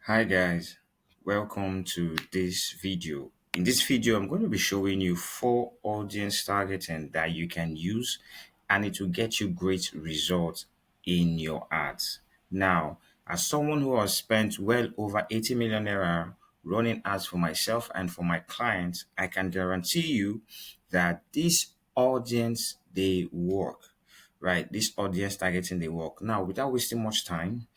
Hi guys, welcome to this video. In this video, I'm going to be showing you 4 audience targeting that you can use and it will get you great results in your ads. Now, as someone who has spent well over 80 million naira running ads for myself and for my clients, I can guarantee you that this audience they work, right? This audience targeting they work. Now, without wasting much time,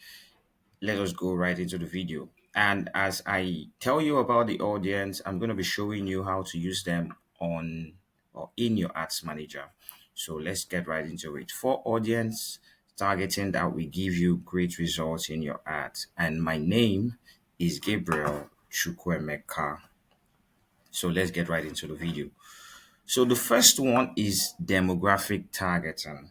let us go right into the video. And as I tell you about the audience, I'm going to be showing you how to use them on or in your ads manager. So let's get right into it. For audience targeting that will give you great results in your ads. And my name is Gabriel Chukwemeka. So let's get right into the video. So the first one is demographic targeting.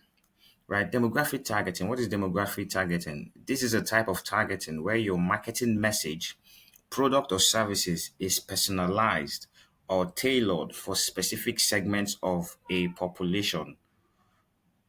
Right, demographic targeting. What is demographic targeting? This is a type of targeting where your marketing message, product, or services is personalized or tailored for specific segments of a population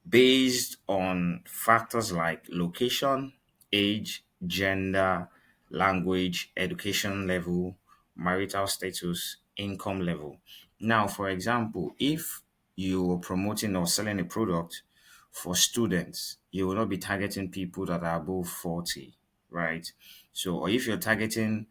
based on factors like location, age, gender, language, education level, marital status, income level. Now, for example, if you are promoting or selling a product for students, you will not be targeting people that are above 40, right? So, or if you're targeting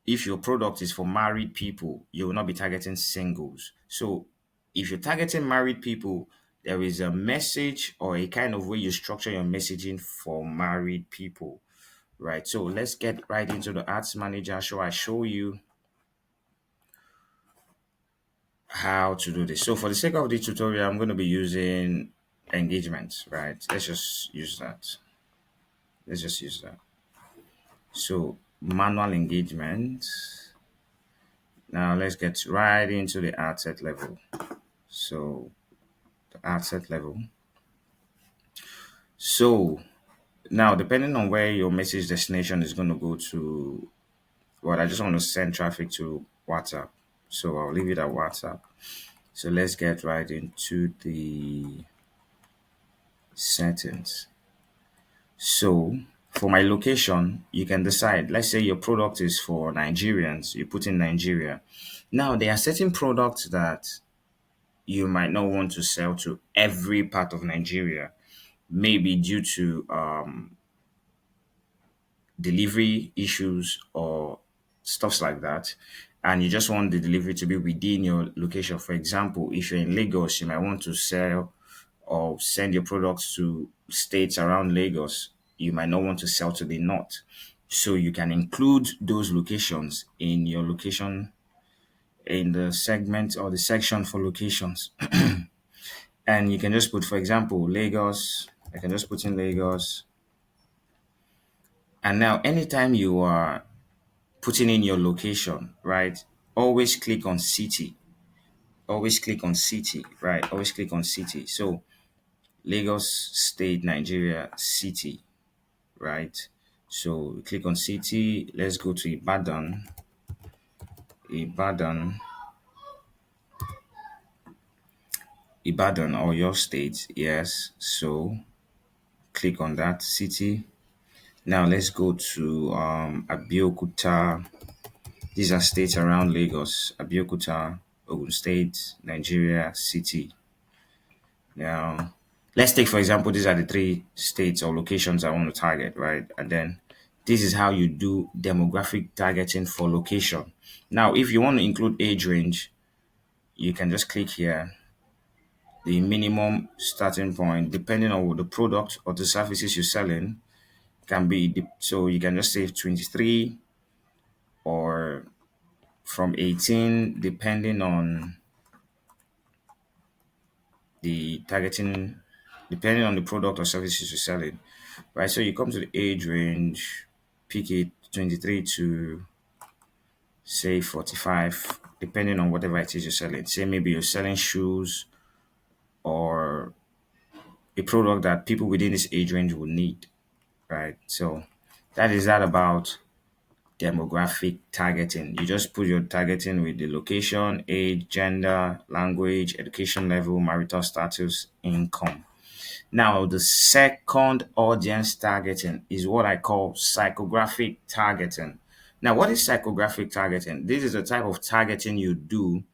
if your product is for married people, you will not be targeting singles. So if you're targeting married people, there is a message or a kind of way you structure your messaging for married people, right? So let's get right into the ads manager. So I show you how to do this. So for the sake of the tutorial, I'm going to be using engagement, right? Let's just use that. Let's just use that. So manual engagement. Now let's get right into the ad set level. So the ad set level. So now depending on where your message destination is going to go to, well, I just want to send traffic to WhatsApp. So I'll leave it at WhatsApp. So let's get right into the settings. So for my location, you can decide, let's say your product is for Nigerians, you put in Nigeria. Now there are certain products that you might not want to sell to every part of Nigeria, maybe due to delivery issues or stuffs like that. And you just want the delivery to be within your location. For example, if you're in Lagos, you might want to sell or send your products to states around Lagos. You might not want to sell to the north. So you can include those locations in your location in the segment or the section for locations. And you can just put, for example, Lagos. I can just put in Lagos. And now, anytime you are putting in your location, right, always click on city. Always click on city, right? Always click on city. So, Lagos State, Nigeria, city, right? So, click on city. Let's go to Ibadan. Ibadan or your state, yes. So, click on that city. Now let's go to Abeokuta. These are states around Lagos. Abeokuta, Ogun State, Nigeria, city. Now, let's take for example, these are the 3 states or locations I want to target, right? And then this is how you do demographic targeting for location. Now, if you want to include age range, you can just click here. The minimum starting point, depending on the product or the services you're selling, can be so you can just say 23 or from 18 depending on the targeting, depending on the product or services you're selling, right? So you come to the age range, pick it 23 to say 45, depending on whatever it is you're selling. Say maybe you're selling shoes or a product that people within this age range will need, right? So that is that about demographic targeting. You just put your targeting with the location, age, gender, language, education level, marital status, income. Now, the second audience targeting is what I call psychographic targeting. Now, what is psychographic targeting? This is a type of targeting you do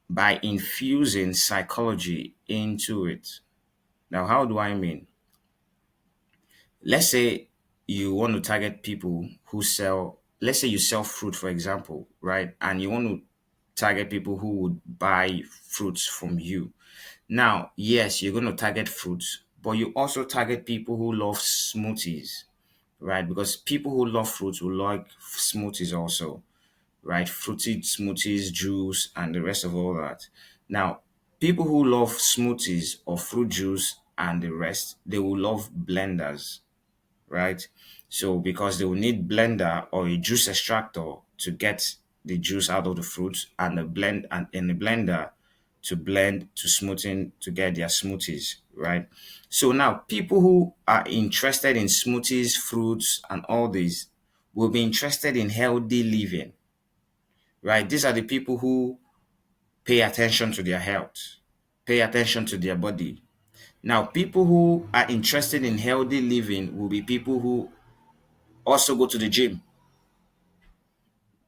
by infusing psychology into it. Now, how do I mean? Let's say you want to target people who sell, let's say you sell fruit, for example, right? And you want to target people who would buy fruits from you. Now, yes, you're going to target fruits, but you also target people who love smoothies, right? Because people who love fruits will like smoothies also, right? Fruity smoothies, juice, and the rest of all that. Now, people who love smoothies or fruit juice and the rest, they will love blenders, right? So because they will need blender or a juice extractor to get the juice out of the fruit and the blend and in the blender to blend to smoothen to get their smoothies, right? So now people who are interested in smoothies, fruits, and all these will be interested in healthy living, right? These are the people who pay attention to their health, pay attention to their body. Now, people who are interested in healthy living will be people who also go to the gym.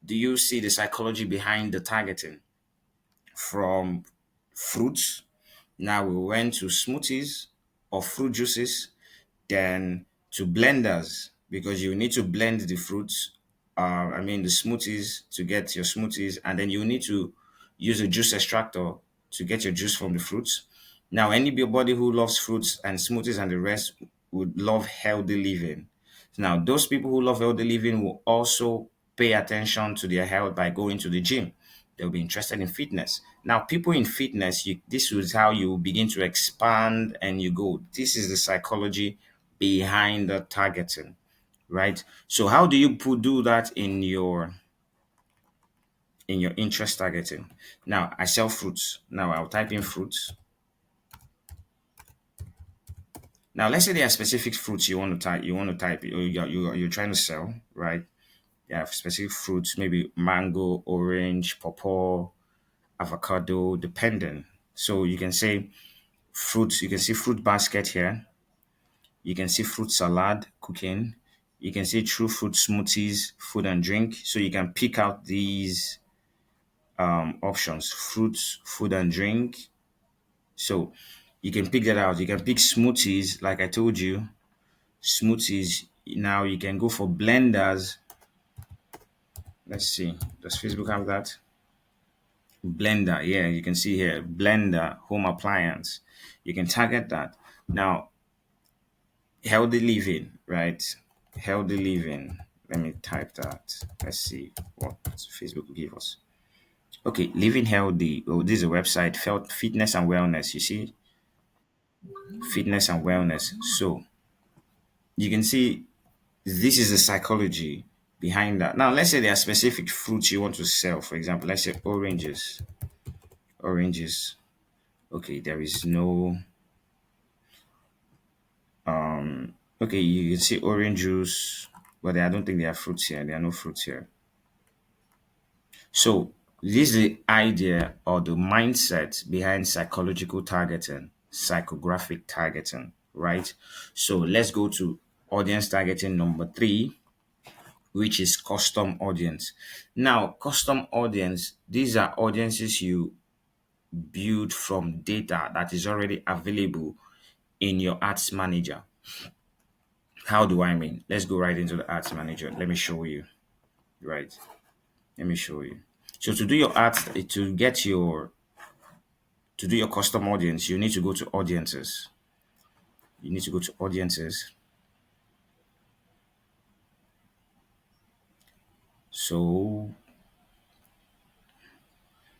Do you see the psychology behind the targeting? From fruits, now we went to smoothies or fruit juices, then to blenders because you need to blend the fruits, I mean the smoothies to get your smoothies, and then you need to use a juice extractor to get your juice from the fruits. Now, anybody who loves fruits and smoothies and the rest would love healthy living. Now, those people who love healthy living will also pay attention to their health by going to the gym. They'll be interested in fitness. Now, people in fitness, this is how you begin to expand and you go. This is the psychology behind the targeting, right? So, how do you do that in your interest targeting? Now, I sell fruits. Now, I'll type in fruits. Now, let's say there are specific fruits you want to type, you're trying to sell, right? You have specific fruits, maybe mango, orange, pawpaw, avocado, depending. So you can say fruits, you can see fruit basket here. You can see fruit salad cooking. You can see true fruit smoothies, food and drink. So you can pick out these options, fruits, food and drink. So you can pick that out. You can pick smoothies, like I told you, smoothies. Now you can go for blenders. Let's see. Does Facebook have that? Blender. Yeah, you can see here blender, home appliance. You can target that. Now, healthy living, right? Healthy living. Let me type that. Let's see what Facebook will give us. Okay, living healthy. Oh, this is a website, fitness and wellness. You see, fitness and wellness. So you can see this is the psychology behind that. Now, let's say there are specific fruits you want to sell. For example, let's say oranges. Oranges. Okay, there is no. Okay, you can see orange juice, but I don't think there are fruits here. There are no fruits here. So this is the idea or the mindset behind psychological targeting, psychographic targeting, right? So let's go to audience targeting number three, which is custom audience. Now, custom audience, these are audiences you build from data that is already available in your ads manager. How do I mean? Let's go right into the ads manager. Let me show you. Right. Let me show you. So to do your ads, to do your custom audience, you need to go to audiences. You need to go to audiences. So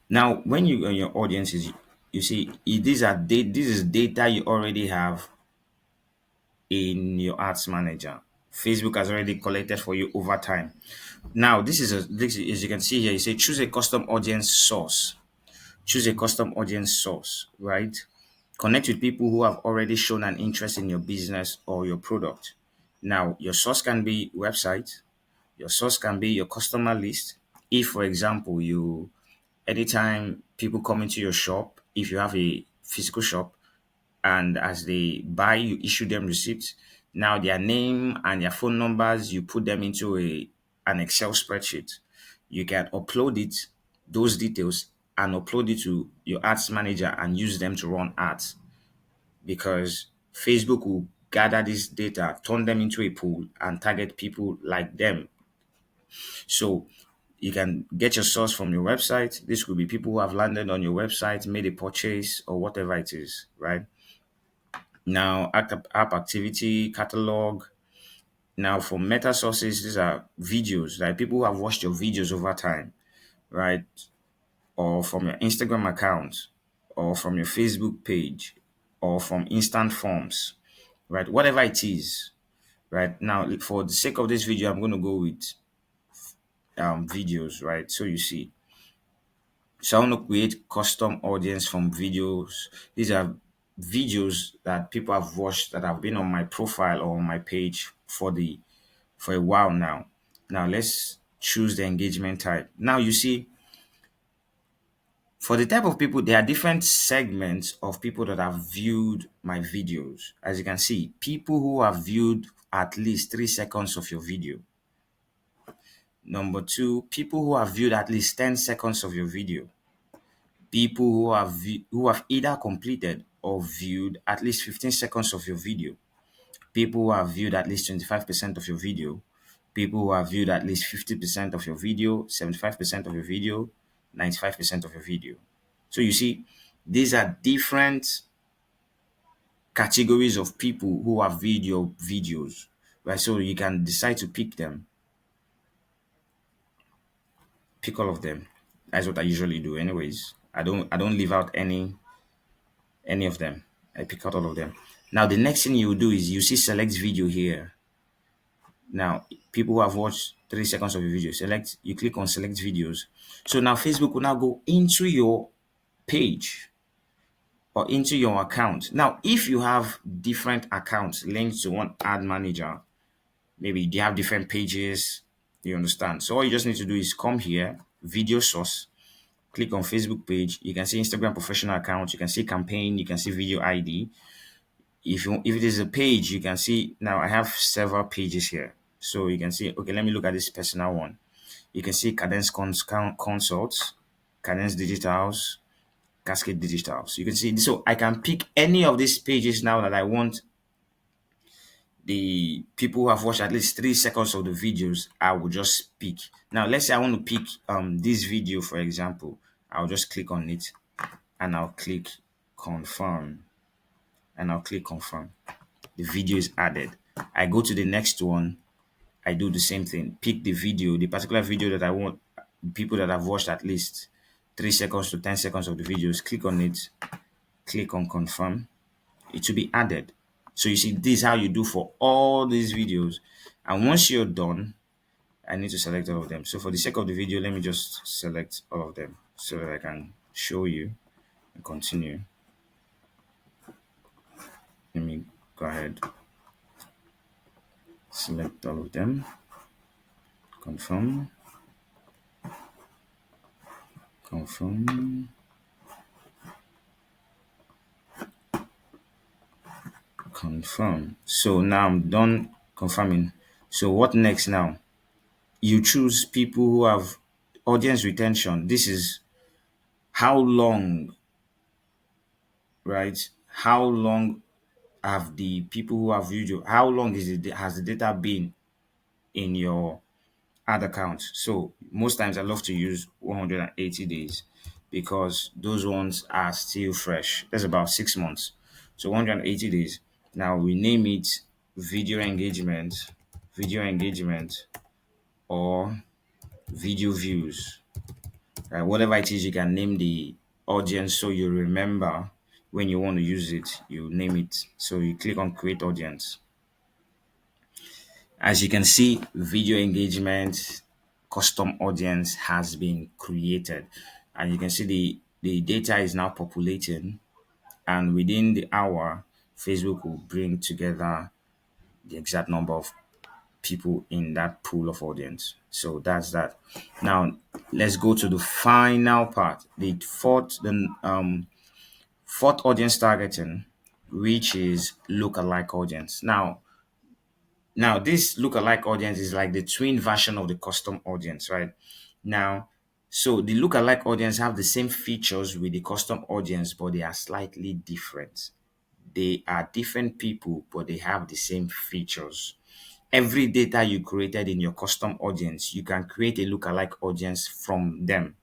now when you on your audiences, you see this is data you already have in your ads manager. Facebook has already collected for you over time. Now this is, as you can see here, you say choose a custom audience source. Choose a custom audience source, right? Connect with people who have already shown an interest in your business or your product. Now, your source can be website, your source can be your customer list. If, for example, anytime people come into your shop, if you have a physical shop and as they buy, you issue them receipts. Now their name and their phone numbers, you put them into an Excel spreadsheet. You can upload it, those details, and upload it to your ads manager and use them to run ads, because Facebook will gather this data, turn them into a pool, and target people like them. So you can get your source from your website. This could be people who have landed on your website, made a purchase, or whatever it is, right? Now, app activity, catalog. Now, for meta sources, these are videos, like people who have watched your videos over time, right? Or from your Instagram account, or from your Facebook page, or from instant forms, right? Whatever it is, right? Now, for the sake of this video, I'm going to go with videos, right? So you see, so I want to create custom audience from videos. These are videos that people have watched that have been on my profile or on my page for a while now. Now let's choose the engagement type. Now you see, for the type of people, there are different segments of people that have viewed my videos. As you can see, people who have viewed at least 3 seconds of your video. Number two, people who have viewed at least 10 seconds of your video. People who have either completed or viewed at least 15 seconds of your video. People who have viewed at least 25% of your video. People who have viewed at least 50% of your video, 75% of your video, 95% of your video. So you see, these are different categories of people who have viewed your videos, right? So you can decide to pick them, pick all of them. That's what I usually do anyways. I don't leave out any of them. I pick out all of them. Now the next thing you will do is you see select video here. Now people who have watched 3 seconds of your video, you click on select videos. So now Facebook will now go into your page or into your account. Now if you have different accounts linked to one ad manager, maybe they have different pages, you understand. So all you just need to do is come here, video source, click on Facebook page. You can see Instagram professional account, you can see campaign, you can see video ID. If it is a page, you can see now I have several pages here. So you can see, okay, let me look at this personal one. You can see Cadence Consults, Cadence Digitals, Cascade Digitals. So you can see, so I can pick any of these pages now that I want the people who have watched at least 3 seconds of the videos. I will just pick. Now let's say I want to pick this video, for example. I'll just click on it and I'll click confirm, and I'll click confirm. The video is added. I go to the next one. I do the same thing. Pick the video, the particular video that I want people that have watched at least 3 seconds to 10 seconds of the videos. Click on it. Click on confirm. It will be added. So you see, this is how you do for all these videos. And once you're done, I need to select all of them. So for the sake of the video, let me just select all of them so that I can show you and continue. Let me go ahead. Select all of them. Confirm. Confirm. Confirm. So now I'm done confirming. So what next now? You choose people who have audience retention. This is how long, right? How long have the people who have viewed you, how long has the data been in your ad account? So most times I love to use 180 days because those ones are still fresh. That's about 6 months. So 180 days. Now we name it video engagement, or video views. Whatever it is, you can name the audience so you remember when you want to use it, you name it. So you click on create audience. As you can see, video engagement custom audience has been created, and you can see the data is now populating, and within the hour Facebook will bring together the exact number of people in that pool of audience. So that's that. Now let's go to the final part, the fourth audience targeting. which is lookalike audience. Now this lookalike audience is like the twin version of the custom audience, right? Now, so the lookalike audience have the same features with the custom audience, but they are slightly different. They are different people, but they have the same features. Every data you created in your custom audience, you can create a lookalike audience from them,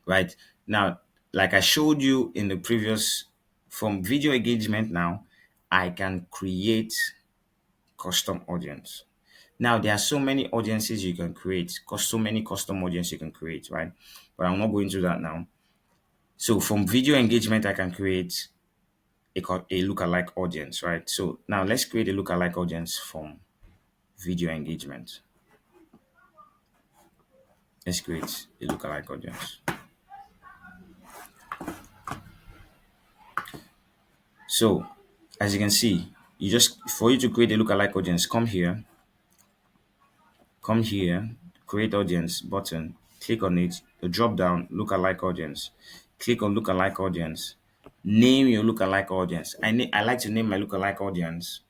right? Now, like I showed you in the previous, from video engagement now, I can create custom audience. Now, there are so many audiences you can create, so many custom audience you can create, right? But I'm not going to that now. So from video engagement, I can create a lookalike audience, right? So now let's create a lookalike audience from video engagement. Let's create a lookalike audience. So as you can see, for you to create a lookalike audience, come here, create audience button, click on it, the drop down, lookalike audience. Click on lookalike audience. Name your lookalike audience. I like to name my lookalike audience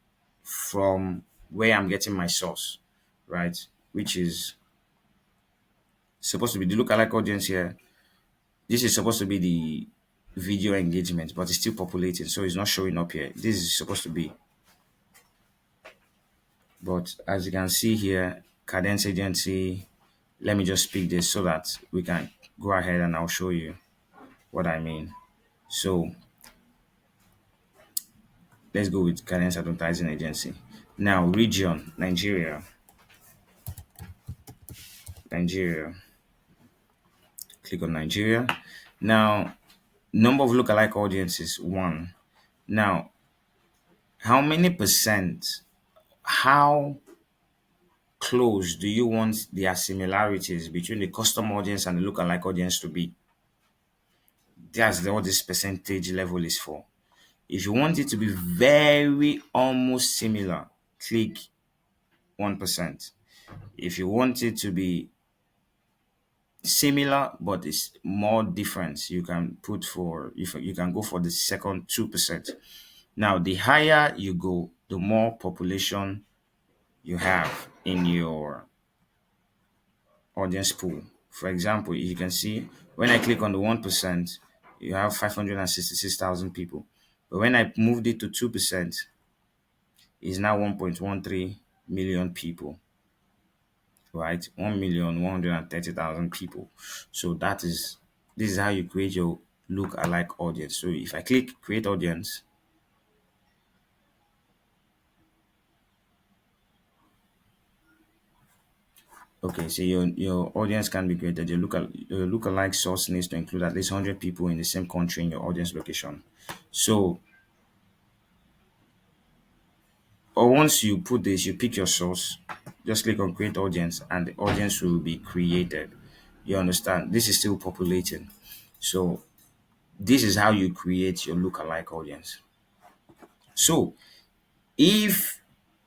from where I'm getting my source, right? Which is supposed to be the lookalike audience here. This is supposed to be the video engagement, but it's still populating, so it's not showing up here. This is supposed to be, but as you can see here, cadence agency. Let me just pick this so that we can go ahead and I'll show you what I mean. So let's go with cadence advertising agency. Now region, Nigeria. Click on Nigeria. Now number of lookalike audiences, 1. Now how many percent, how close do you want their similarities between the custom audience and the lookalike audience to be? That's what this percentage level is for. If you want it to be very almost similar, click 1%. If you want it to be similar but it's more different, you can you can go for the second 2%. Now, the higher you go, the more population you have in your audience pool. For example, you can see when I click on the 1%, you have 566,000 people. But when I moved it to 2%, it's now 1.13 million people, right? 1,130,000 people. So this is how you create your look-alike audience. So if I click create audience, okay, so your audience can be created. Your look-alike source needs to include at least 100 people in the same country in your audience location. So, or once you put this, you pick your source, just click on create audience, and the audience will be created. You understand? This is still populating. So, this is how you create your look-alike audience. So, if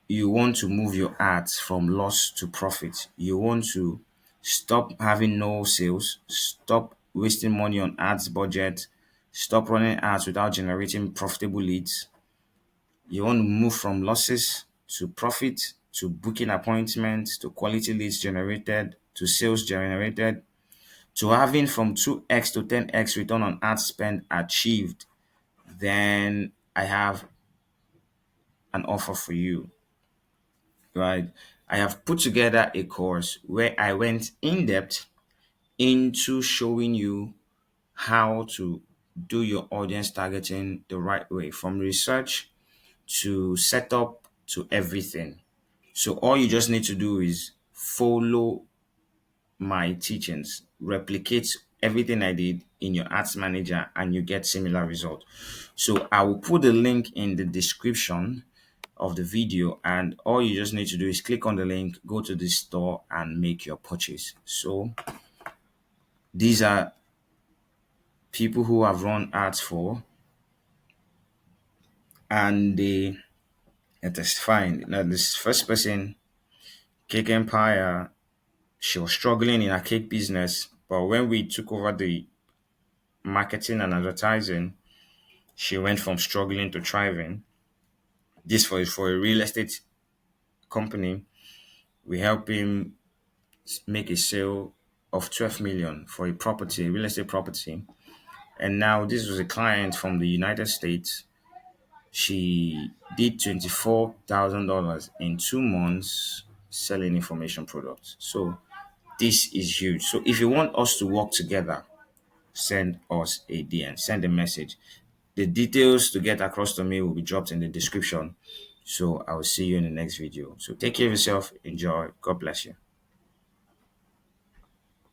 you want to move your ads from loss to profit, you want to stop having no sales, stop wasting money on ads budget, stop running ads without generating profitable leads, you want to move from losses to profit, to booking appointments, to quality leads generated, to sales generated, to having from 2x to 10x return on ad spend achieved, then I have an offer for you, right? I have put together a course where I went in depth into showing you how to do your audience targeting the right way, from research to setup to everything. So all you just need to do is follow my teachings, replicate everything I did in your ads manager, and you get similar result. So I will put the link in the description of the video, and all you just need to do is click on the link, go to the store and make your purchase. So these are people who have run ads for, and they are testifying. Now this first person, Cake Empire, she was struggling in her cake business, but when we took over the marketing and advertising, She went from struggling to thriving. This for a real estate company. We help him make a sale of 12 million for a property, real estate property. And now this was a client from the United States. She did $24,000 in 2 months selling information products. So this is huge. So if you want us to work together, send us a DM, send a message. The details to get across to me will be dropped in the description. So I will see you in the next video. So take care of yourself. Enjoy. God bless you.